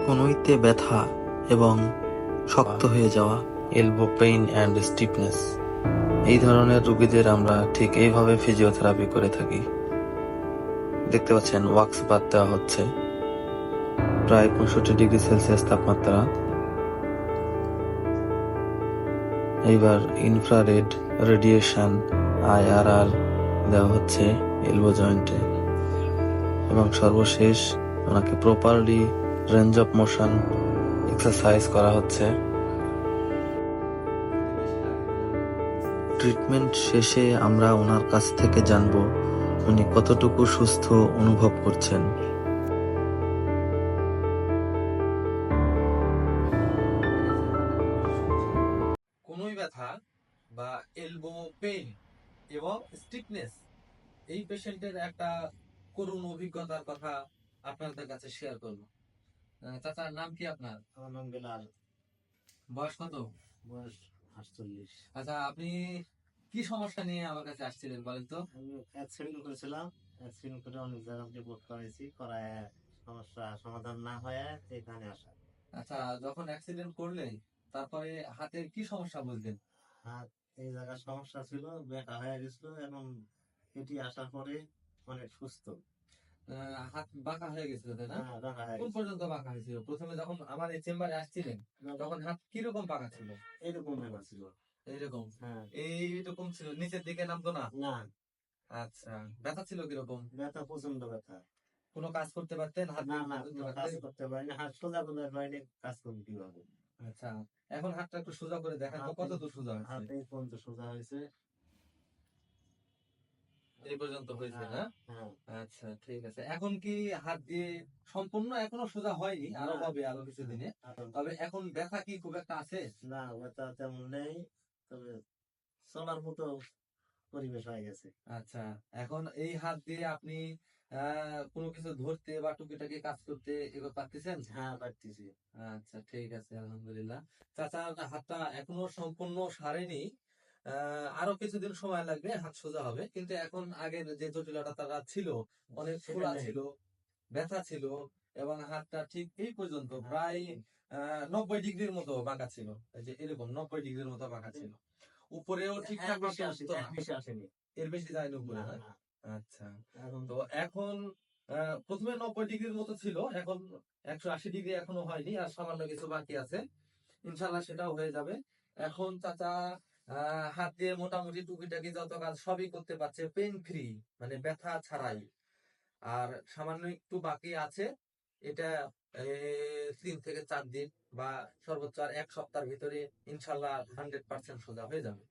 কনুইতে ব্যথা এবং শক্ত হয়ে যাওয়া, এলবো পেইন অ্যান্ড স্টিফনেস, এই ধরনের রোগীদের আমরা ঠিক এইভাবে ফিজিওথেরাপি করে থাকি। দেখতে পাচ্ছেন ওয়াক্স বাদ দেওয়া হচ্ছে, প্রায় 65°C তাপমাত্রা। এইবার ইনফ্রারেড রেডিয়েশন IRR দেওয়া হচ্ছে এলবো জয়েন্টে, এবং সর্বশেষ ওনাকে properly range of motion exercise করা হচ্ছে। ট্রিটমেন্ট শেষে আমরা ওনার কাছ থেকে জানব উনি কতটুকু সুস্থ অনুভব করছেন। কনুই ব্যথা বা এলবো পেইন এবং স্টিফনেস, এই পেশেন্টের একটা করুণ অভিজ্ঞতার কথা আপনাদের কাছে শেয়ার করব। চাচার নাম কি আপনার? আমার নাম বেলাল। বয়স কত? বয়স 48। আচ্ছা, আপনি কি সমস্যা নিয়ে আমার কাছে আসছিলেন বলেন তো? আমি অ্যাক্সিডেন্ট করেছিলাম। অ্যাক্সিডেন্ট করে অনেক জায়গায় রিপোর্ট করেছি, করায় সমস্যা সমাধান না হয়ে এখানে আসা। আচ্ছা, যখন অ্যাক্সিডেন্ট করলেন তারপরে হাতের কি সমস্যা বুঝলেন? হাত এই জায়গার সমস্যা ছিল, ব্যথা হয়ে গেছিল। এখন এটি আসার পরে অনেক সুস্থ। হাত বাঁকা হয়ে গেছিল তাই না? হ্যাঁ, ব্যথা হয়ে কোন গেছে। পর্যন্ত বাঁকা হয়েছিল? প্রথমে যখন আমার এই চেম্বারে আসছিলেন তখন হাত কিরকম বাঁকা ছিল? এরকম ব্যাপার ছিল। এইরকম? হ্যাঁ। এইরকম ছিল, নিচের দিকে নামতো না? না, আচ্ছা, ব্যথা ছিল কিরকম? ব্যথা প্রচন্ড ব্যথা। কোনো কাজ করতে পারতেন? হাত না, দিয়ে না, ধরতে কোনো কাজ পারতেন? করতে পারিনি। হাত সোজা করতে পারিনি, কাজ করবো কিভাবে? আচ্ছা, এখন হাতটা একটু সোজা করে দেখেন তো, কত দূর সোজা হয়েছে? হাতে পর্যন্ত সোজা হয়েছে। এই পর্যন্ত হয়েছে হ্যাঁ, না? হ্যাঁ। আচ্ছা, ঠিক আছে। এখন কি হাত দিয়ে সম্পূর্ণ এখনো সোজা হয়নি, আরো না, হবে আরো কিছুদিনে। তবে এখন ব্যথা কি খুব একটা আছে? না, ব্যথা তেমন নেই, তবে চলার মতো পরিবেশ হয়ে গেছে। আচ্ছা, এখন এই হাত দিয়ে আপনি কোনো কিছু ধরতে বা টুকিটাকি কাজ করতে এগুলো পারতেছেন? হ্যাঁ, পারতেছি। আচ্ছা, ঠিক আছে, আলহামদুলিল্লাহ। চাচার হাতটা এখনো সম্পূর্ণ সারেনি, আরো কিছুদিন সময় লাগবে, হাত সোজা হবে। কিন্তু এখন আগের যে জটিলতা তারা ছিল, অনেক সেটা ফোলা নেই। ছিল, ব্যথা ছিল, এবং হাতটা ঠিক এই পর্যন্ত হ্যাঁ। প্রায় 90°-র মতো বাঁকা ছিল। এই যে এরকম 90°-র মতো বাঁকা ছিল। উপরেও ঠিকঠাক বেশি মতো আসেনি, উঠতো না, বেশি আসেনি। এর বেশি যায়নি উপরে না, না? না। আচ্ছা, এখন তো এখন প্রথমে 90°-র মতো ছিল, এখন 180° এখনো হয়নি, আর সামান্য কিছু বাকি আছে। ইনশাল্লাহ সেটাও হয়ে যাবে। এখন চাচা হাত দিয়ে মোটামুটি টুকিটাকি যত কাজ সবই করতে পারছে পেন ফ্রি, মানে ব্যথা ছাড়াই। আর সামান্য একটু বাকি আছে, এটা 3 থেকে 4 দিন বা সর্বোচ্চ আর 1 সপ্তাহের ভিতরে ইনশাল্লাহ 100% সোজা হয়ে যাবে।